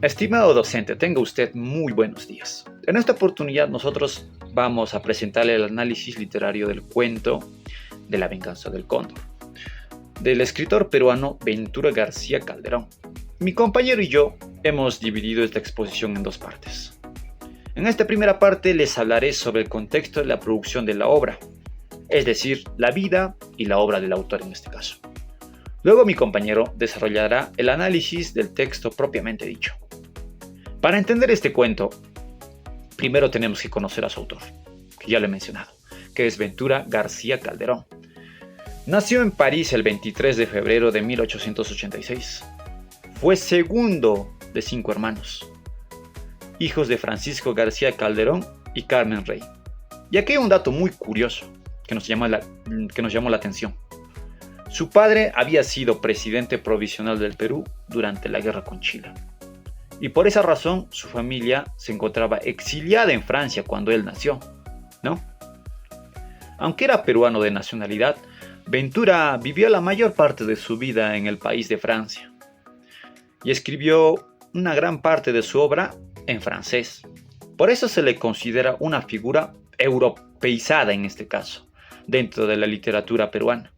Estimado docente, tenga usted muy buenos días. En esta oportunidad nosotros vamos a presentarle el análisis literario del cuento de La venganza del cóndor, del escritor peruano Ventura García Calderón. Mi compañero y yo hemos dividido esta exposición en dos partes. En esta primera parte les hablaré sobre el contexto de la producción de la obra, es decir, la vida y la obra del autor en este caso. Luego mi compañero desarrollará el análisis del texto propiamente dicho. Para entender este cuento, primero tenemos que conocer a su autor, que ya lo he mencionado, que es Ventura García Calderón. Nació en París el 23 de febrero de 1886. Fue segundo de 5 hermanos, hijos de Francisco García Calderón y Carmen Rey. Y aquí hay un dato muy curioso que nos llamó la atención. Su padre había sido presidente provisional del Perú durante la guerra con Chile. Y por esa razón su familia se encontraba exiliada en Francia cuando él nació, ¿no? Aunque era peruano de nacionalidad, Ventura vivió la mayor parte de su vida en el país de Francia y escribió una gran parte de su obra en francés. Por eso se le considera una figura europeizada en este caso, dentro de la literatura peruana.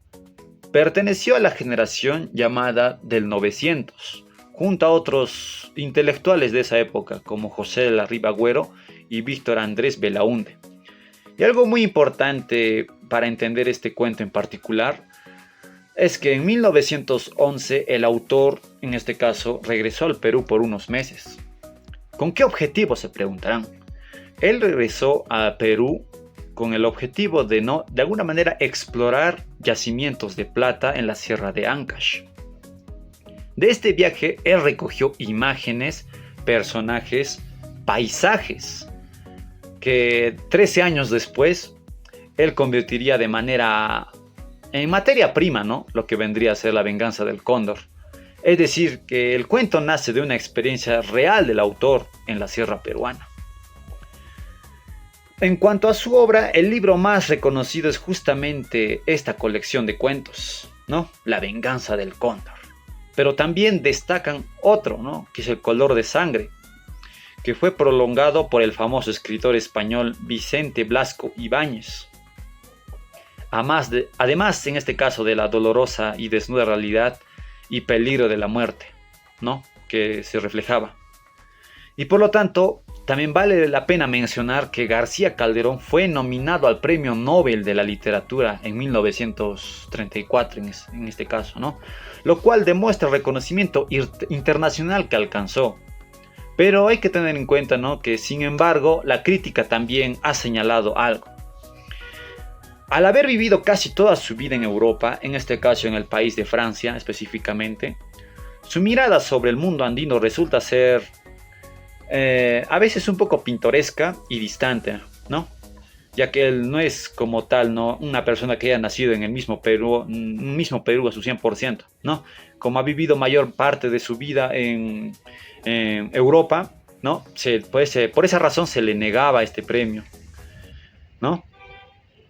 Perteneció a la generación llamada del 900, junto a otros intelectuales de esa época como José de la Riva Agüero y Víctor Andrés Belaúnde. Y algo muy importante para entender este cuento en particular es que en 1911 el autor, en este caso, regresó al Perú por unos meses. ¿Con qué objetivo?, se preguntarán. Él regresó a Perú con el objetivo de alguna manera explorar yacimientos de plata en la Sierra de Ancash. De este viaje él recogió imágenes, personajes, paisajes que 13 años después él convertiría en materia prima, ¿no? Lo que vendría a ser La venganza del cóndor. Es decir, que el cuento nace de una experiencia real del autor en la sierra peruana. En cuanto a su obra, el libro más reconocido es justamente esta colección de cuentos, ¿no? La venganza del cóndor. Pero también destacan otro, ¿no?, que es El color de sangre, que fue prolongado por el famoso escritor español Vicente Blasco Ibáñez. Además, en este caso, de la dolorosa y desnuda realidad y peligro de la muerte, ¿no?, que se reflejaba. Y por lo tanto, también vale la pena mencionar que García Calderón fue nominado al Premio Nobel de la Literatura en 1934, en este caso, ¿no?, lo cual demuestra el reconocimiento internacional que alcanzó. Pero hay que tener en cuenta, ¿no?, que sin embargo la crítica también ha señalado algo. Al haber vivido casi toda su vida en Europa, en este caso en el país de Francia específicamente, su mirada sobre el mundo andino resulta ser a veces un poco pintoresca y distante, ¿no?, ya que él no es como tal, ¿no?, una persona que haya nacido en el mismo Perú a su 100%, ¿no?, como ha vivido mayor parte de su vida en Europa, ¿no?, por esa razón se le negaba este premio, ¿no?,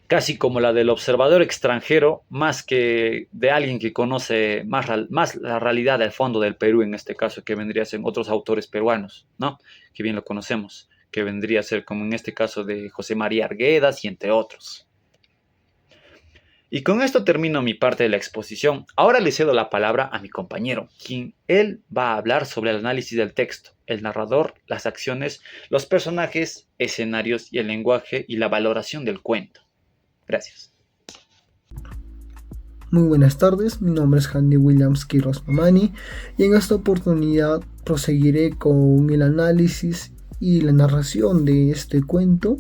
casi como la del observador extranjero, más que de alguien que conoce más la realidad del fondo del Perú, en este caso, que vendría a ser otros autores peruanos, ¿no?, que bien lo conocemos, que vendría a ser como en este caso de José María Arguedas y entre otros. Y con esto termino mi parte de la exposición. Ahora le cedo la palabra a mi compañero, quien él va a hablar sobre el análisis del texto, el narrador, las acciones, los personajes, escenarios y el lenguaje y la valoración del cuento. Gracias. Muy buenas tardes, mi nombre es Handy Williams Quiroz Mamani y en esta oportunidad proseguiré con el análisis y la narración de este cuento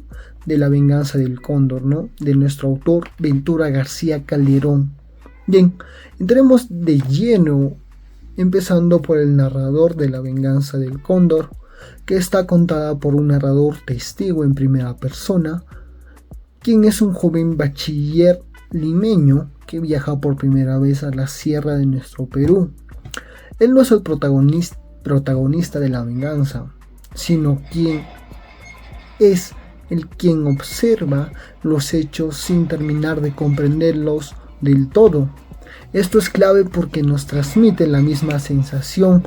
de La venganza del cóndor, ¿no?, de nuestro autor Ventura García Calderón. Bien, entremos de lleno, empezando por el narrador de La venganza del cóndor, que está contada por un narrador testigo en primera persona, quien es un joven bachiller limeño que viaja por primera vez a la sierra de nuestro Perú. Él no es el protagonista de la venganza, sino quien es quien observa los hechos sin terminar de comprenderlos del todo. Esto es clave porque nos transmite la misma sensación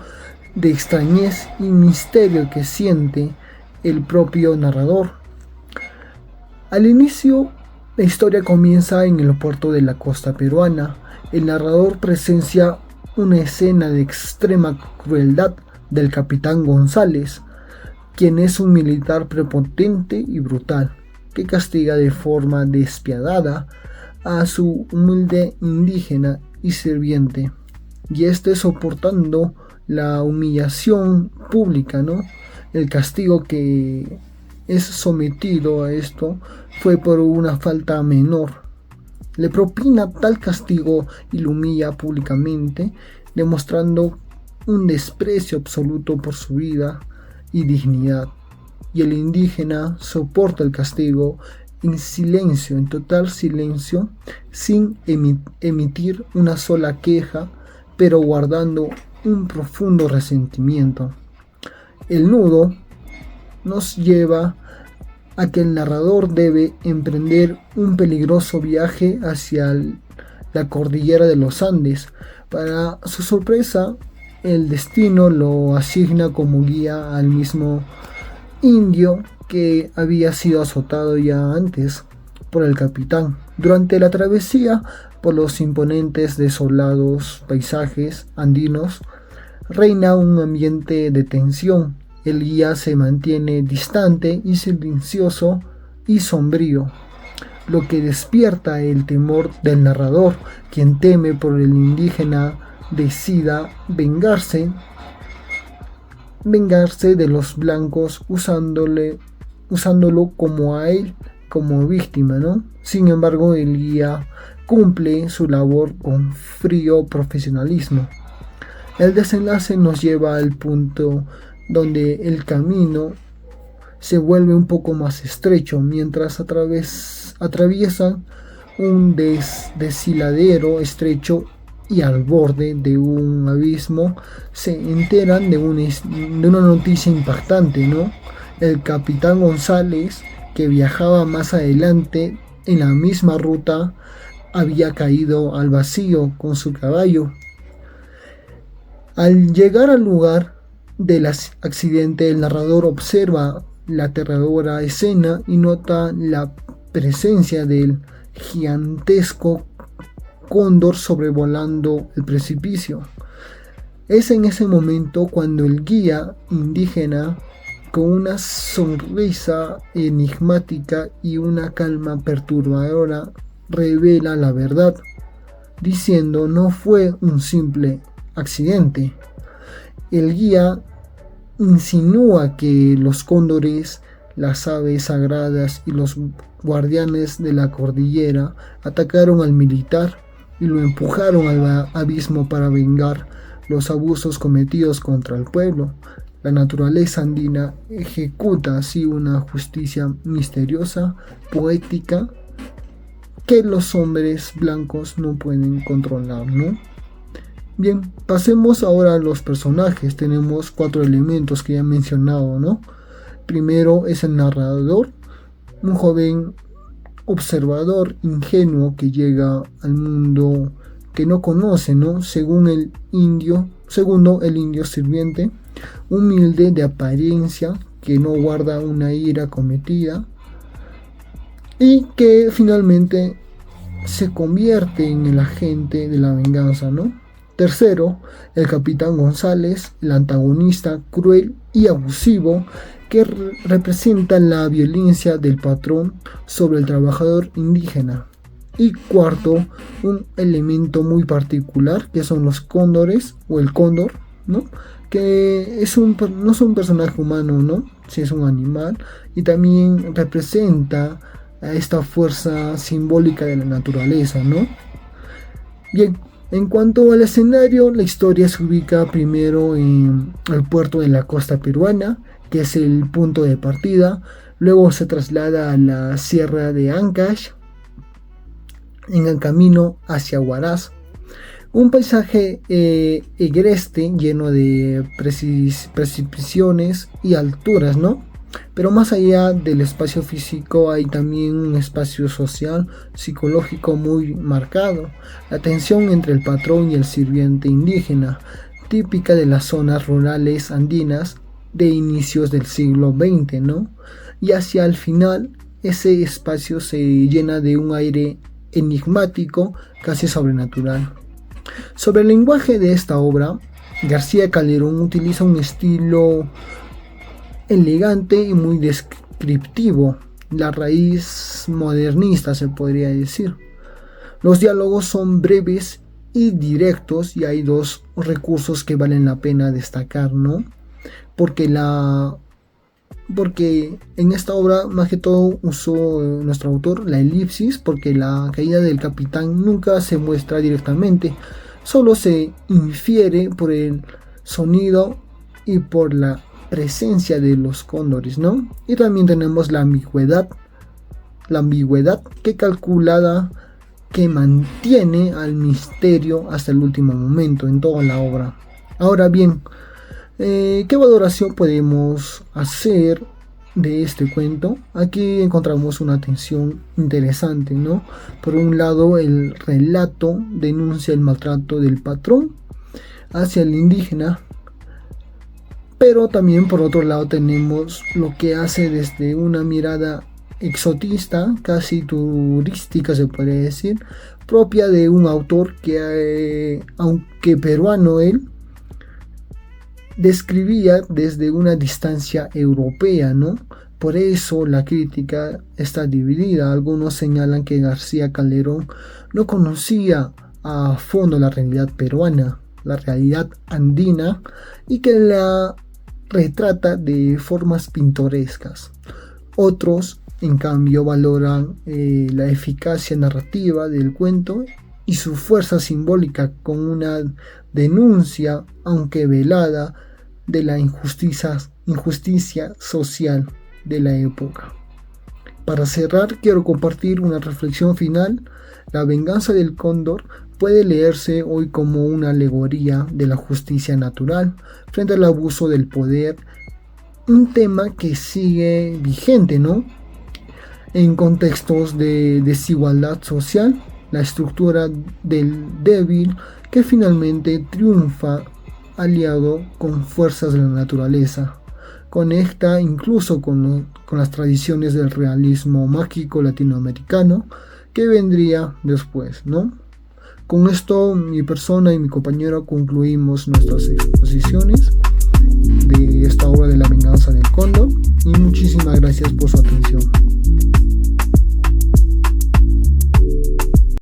de extrañez y misterio que siente el propio narrador. Al inicio, la historia comienza en el puerto de la costa peruana. El narrador presencia una escena de extrema crueldad del capitán González, quien es un militar prepotente y brutal, que castiga de forma despiadada a su humilde indígena y sirviente, y soportando la humillación pública, ¿no? El castigo que es sometido a esto fue por una falta menor. Le propina tal castigo y lo humilla públicamente, demostrando un desprecio absoluto por su vida y dignidad. Y el indígena soporta el castigo en silencio, en total silencio, sin emitir una sola queja, pero guardando un profundo resentimiento. El nudo nos lleva a que el narrador debe emprender un peligroso viaje hacia la cordillera de los Andes. Para su sorpresa, el destino lo asigna como guía al mismo indio que había sido azotado ya antes por el capitán. Durante la travesía por los imponentes desolados paisajes andinos, reina un ambiente de tensión. El guía se mantiene distante y silencioso y sombrío, lo que despierta el temor del narrador, quien teme por el indígena decida vengarse de los blancos usándolo como a él como víctima, ¿no? Sin embargo, el guía cumple su labor con frío profesionalismo. El desenlace nos lleva al punto donde el camino se vuelve un poco más estrecho mientras atraviesan un desfiladero estrecho y al borde de un abismo se enteran de una noticia impactante, ¿no? El capitán González, que viajaba más adelante en la misma ruta, había caído al vacío con su caballo. Al llegar al lugar del accidente, el narrador observa la aterradora escena y nota la presencia del gigantesco cóndor sobrevolando el precipicio. Es en ese momento cuando el guía indígena, con una sonrisa enigmática y una calma perturbadora, revela la verdad, diciendo: no fue un simple accidente. El guía insinúa que los cóndores, las aves sagradas y los guardianes de la cordillera atacaron al militar y lo empujaron al abismo para vengar los abusos cometidos contra el pueblo. La naturaleza andina ejecuta así una justicia misteriosa, poética, que los hombres blancos no pueden controlar, ¿no? Bien, pasemos ahora a los personajes. Tenemos 4 elementos que ya he mencionado, ¿no? Primero es el narrador, un joven observador ingenuo que llega al mundo que no conoce, ¿no? Segundo, el indio sirviente, humilde de apariencia, que no guarda una ira cometida y que finalmente se convierte en el agente de la venganza, ¿no? Tercero, el capitán González, el antagonista cruel y abusivo que representa la violencia del patrón sobre el trabajador indígena. Y cuarto, un elemento muy particular que son los cóndores o el cóndor, ¿no? Que no es un personaje humano, ¿no? Sí, es un animal y también representa a esta fuerza simbólica de la naturaleza, ¿no? Bien, en cuanto al escenario, la historia se ubica primero en el puerto de la costa peruana, que es el punto de partida. Luego se traslada a la sierra de Ancash en el camino hacia Huaraz. Un paisaje agreste, lleno de precipitaciones y alturas, ¿no? Pero más allá del espacio físico hay también un espacio social, psicológico muy marcado. La tensión entre el patrón y el sirviente indígena, típica de las zonas rurales andinas de inicios del siglo XX, ¿no? Y hacia el final ese espacio se llena de un aire enigmático, casi sobrenatural. Sobre el lenguaje de esta obra, García Calderón utiliza un estilo elegante y muy descriptivo, la raíz modernista se podría decir. Los diálogos son breves y directos y hay dos recursos que valen la pena destacar, ¿no? Porque en esta obra más que todo usó nuestro autor la elipsis, porque la caída del capitán nunca se muestra directamente, solo se infiere por el sonido y por la presencia de los cóndores, ¿no? Y también tenemos la ambigüedad que calculada que mantiene al misterio hasta el último momento en toda la obra. Ahora bien, ¿qué valoración podemos hacer de este cuento? Aquí encontramos una tensión interesante, ¿no? Por un lado, el relato denuncia el maltrato del patrón hacia el indígena, pero también por otro lado tenemos lo que hace desde una mirada exotista, casi turística se podría decir, propia de un autor que, aunque peruano él, describía desde una distancia europea, ¿no? Por eso la crítica está dividida. Algunos señalan que García Calderón no conocía a fondo la realidad peruana, la realidad andina, y que la retrata de formas pintorescas. Otros, en cambio, valoran la eficacia narrativa del cuento y su fuerza simbólica con una denuncia, aunque velada, de la injusticia social de la época. Para cerrar, quiero compartir una reflexión final. La venganza del cóndor puede leerse hoy como una alegoría de la justicia natural frente al abuso del poder, un tema que sigue vigente, ¿no? En contextos de desigualdad social, la estructura del débil que finalmente triunfa aliado con fuerzas de la naturaleza. Conecta incluso con las tradiciones del realismo mágico latinoamericano que vendría después, ¿no? Con esto mi persona y mi compañero concluimos nuestras exposiciones de esta obra de La venganza del cóndor y muchísimas gracias por su atención.